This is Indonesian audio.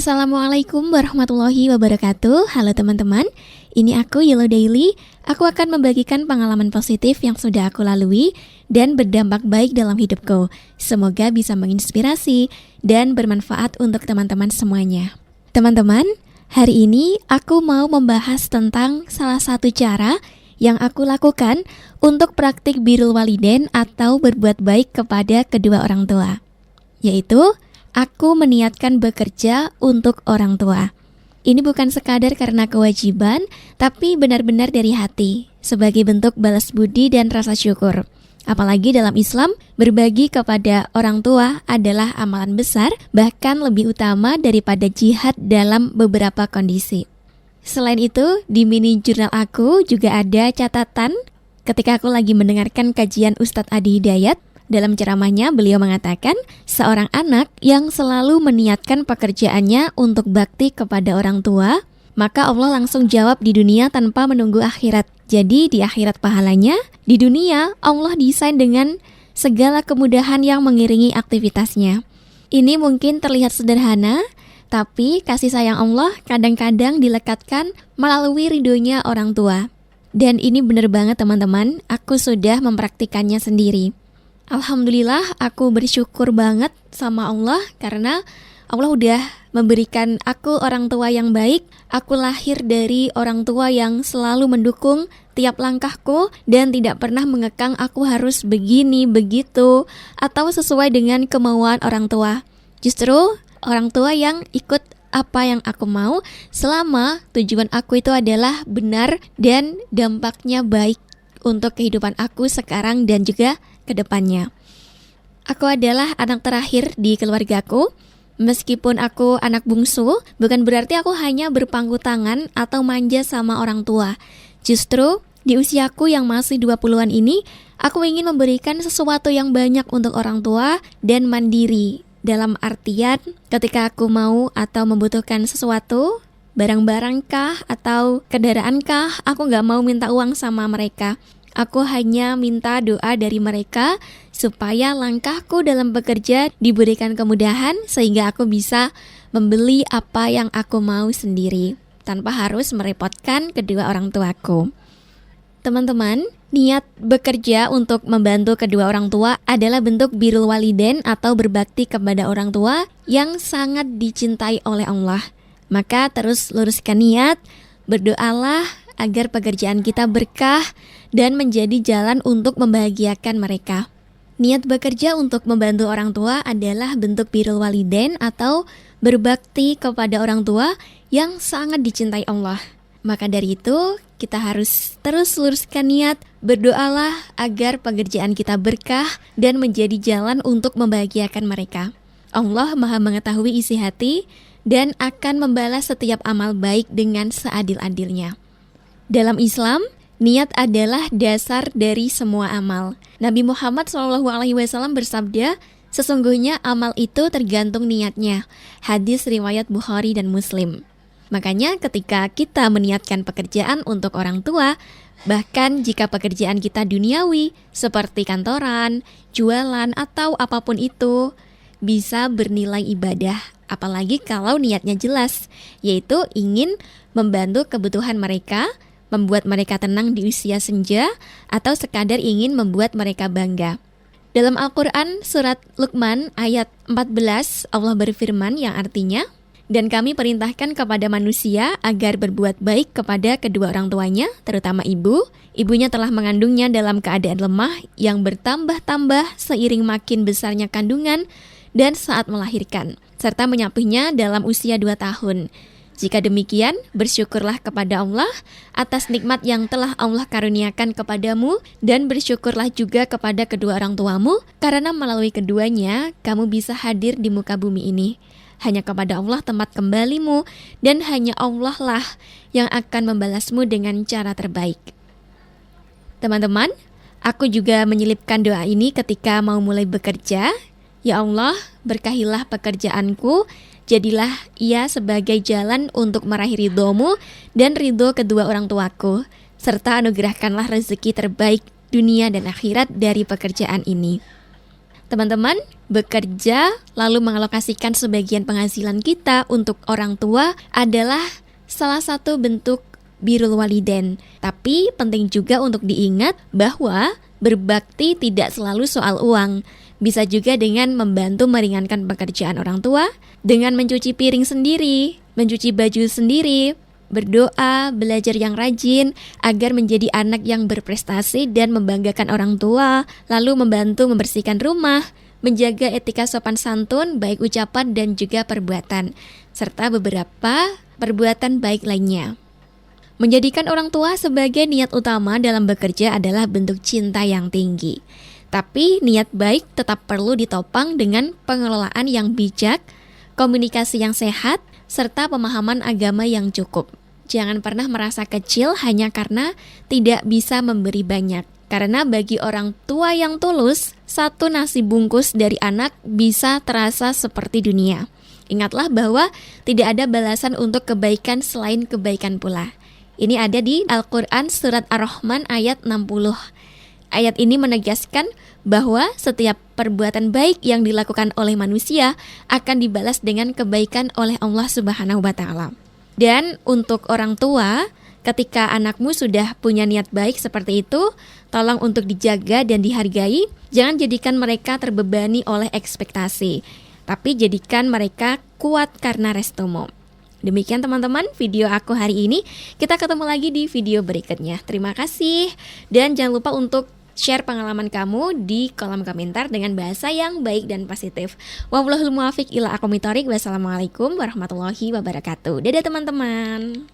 Assalamualaikum warahmatullahi wabarakatuh. Halo teman-teman, ini aku Yellow Daily. Aku akan membagikan pengalaman positif yang sudah aku lalui dan berdampak baik dalam hidupku. Semoga bisa menginspirasi dan bermanfaat untuk teman-teman semuanya. Teman-teman, hari ini aku mau membahas tentang salah satu cara yang aku lakukan untuk praktik birrul walidain atau berbuat baik kepada kedua orang tua, yaitu aku meniatkan bekerja untuk orang tua. Ini bukan sekadar karena kewajiban, tapi benar-benar dari hati, sebagai bentuk balas budi dan rasa syukur. Apalagi dalam Islam, berbagi kepada orang tua adalah amalan besar, bahkan lebih utama daripada jihad dalam beberapa kondisi. Selain itu, di mini jurnal aku juga ada catatan ketika aku lagi mendengarkan kajian Ustadz Adi Hidayat. Dalam ceramahnya, beliau mengatakan, seorang anak yang selalu meniatkan pekerjaannya untuk bakti kepada orang tua, maka Allah langsung jawab di dunia tanpa menunggu akhirat. Jadi di akhirat pahalanya, di dunia Allah desain dengan segala kemudahan yang mengiringi aktivitasnya. Ini mungkin terlihat sederhana, tapi kasih sayang Allah kadang-kadang dilekatkan melalui ridhonya orang tua. Dan ini benar banget teman-teman, aku sudah mempraktikannya sendiri. Alhamdulillah, aku bersyukur banget sama Allah karena Allah udah memberikan aku orang tua yang baik. Aku lahir dari orang tua yang selalu mendukung tiap langkahku dan tidak pernah mengekang aku harus begini, begitu, atau sesuai dengan kemauan orang tua. Justru orang tua yang ikut apa yang aku mau selama tujuan aku itu adalah benar dan dampaknya baik untuk kehidupan aku sekarang dan juga ke depannya. Aku adalah anak terakhir di keluargaku. Meskipun aku anak bungsu, bukan berarti aku hanya berpangku tangan atau manja sama orang tua. Justru di usiaku yang masih 20-an ini, aku ingin memberikan sesuatu yang banyak untuk orang tua dan mandiri. Dalam artian, ketika aku mau atau membutuhkan sesuatu, barang-barang kah atau kendaraan kah, aku gak mau minta uang sama mereka. Aku hanya minta doa dari mereka supaya langkahku dalam bekerja diberikan kemudahan sehingga aku bisa membeli apa yang aku mau sendiri tanpa harus merepotkan kedua orang tuaku. Teman-teman, niat bekerja untuk membantu kedua orang tua adalah bentuk birrul walidain atau berbakti kepada orang tua yang sangat dicintai oleh Allah. Maka terus luruskan niat, berdoalah agar pekerjaan kita berkah dan menjadi jalan untuk membahagiakan mereka. Niat bekerja untuk membantu orang tua adalah bentuk birrul walidain atau berbakti kepada orang tua yang sangat dicintai Allah. Maka dari itu, kita harus terus luruskan niat, berdoalah agar pekerjaan kita berkah dan menjadi jalan untuk membahagiakan mereka. Allah Maha mengetahui isi hati dan akan membalas setiap amal baik dengan seadil-adilnya. Dalam Islam, niat adalah dasar dari semua amal. Nabi Muhammad SAW bersabda, sesungguhnya amal itu tergantung niatnya. Hadis riwayat Bukhari dan Muslim. Makanya ketika kita meniatkan pekerjaan untuk orang tua, bahkan jika pekerjaan kita duniawi, seperti kantoran, jualan, atau apapun itu, bisa bernilai ibadah. Apalagi kalau niatnya jelas, yaitu ingin membantu kebutuhan mereka, membuat mereka tenang di usia senja, atau sekadar ingin membuat mereka bangga. Dalam Al-Quran surat Luqman ayat 14, Allah berfirman yang artinya, dan kami perintahkan kepada manusia agar berbuat baik kepada kedua orang tuanya, terutama ibu. Ibunya telah mengandungnya dalam keadaan lemah yang bertambah-tambah seiring makin besarnya kandungan dan saat melahirkan, serta menyapuhnya dalam usia 2 tahun. Jika demikian, bersyukurlah kepada Allah atas nikmat yang telah Allah karuniakan kepadamu dan bersyukurlah juga kepada kedua orang tuamu karena melalui keduanya kamu bisa hadir di muka bumi ini. Hanya kepada Allah tempat kembalimu dan hanya Allah lah yang akan membalasmu dengan cara terbaik. Teman-teman, aku juga menyelipkan doa ini ketika mau mulai bekerja. Ya Allah, berkahilah pekerjaanku, jadilah ia sebagai jalan untuk meraih ridho-Mu dan ridho kedua orang tuaku, serta anugerahkanlah rezeki terbaik dunia dan akhirat dari pekerjaan ini. Teman-teman, bekerja lalu mengalokasikan sebagian penghasilan kita untuk orang tua adalah salah satu bentuk birrul walidain. Tapi penting juga untuk diingat bahwa berbakti tidak selalu soal uang. Bisa juga dengan membantu meringankan pekerjaan orang tua, dengan mencuci piring sendiri, mencuci baju sendiri, berdoa, belajar yang rajin agar menjadi anak yang berprestasi dan membanggakan orang tua, lalu membantu membersihkan rumah, menjaga etika sopan santun, baik ucapan dan juga perbuatan, serta beberapa perbuatan baik lainnya. Menjadikan orang tua sebagai niat utama dalam bekerja adalah bentuk cinta yang tinggi. Tapi niat baik tetap perlu ditopang dengan pengelolaan yang bijak, komunikasi yang sehat, serta pemahaman agama yang cukup. Jangan pernah merasa kecil hanya karena tidak bisa memberi banyak. Karena bagi orang tua yang tulus, satu nasi bungkus dari anak bisa terasa seperti dunia. Ingatlah bahwa tidak ada balasan untuk kebaikan selain kebaikan pula. Ini ada di Al-Quran Surat Ar-Rahman ayat 60. Ayat ini menegaskan bahwa setiap perbuatan baik yang dilakukan oleh manusia akan dibalas dengan kebaikan oleh Allah Subhanahu wa Ta'ala. Dan untuk orang tua, ketika anakmu sudah punya niat baik seperti itu, tolong untuk dijaga dan dihargai. Jangan jadikan mereka terbebani oleh ekspektasi, tapi jadikan mereka kuat karena restumu. Demikian teman-teman video aku hari ini. Kita ketemu lagi di video berikutnya. Terima kasih. Dan jangan lupa untuk share pengalaman kamu di kolom komentar dengan bahasa yang baik dan positif. Wallahul muwaffiq ila aqwamit thoriq. Wassalamualaikum warahmatullahi wabarakatuh. Dadah teman-teman.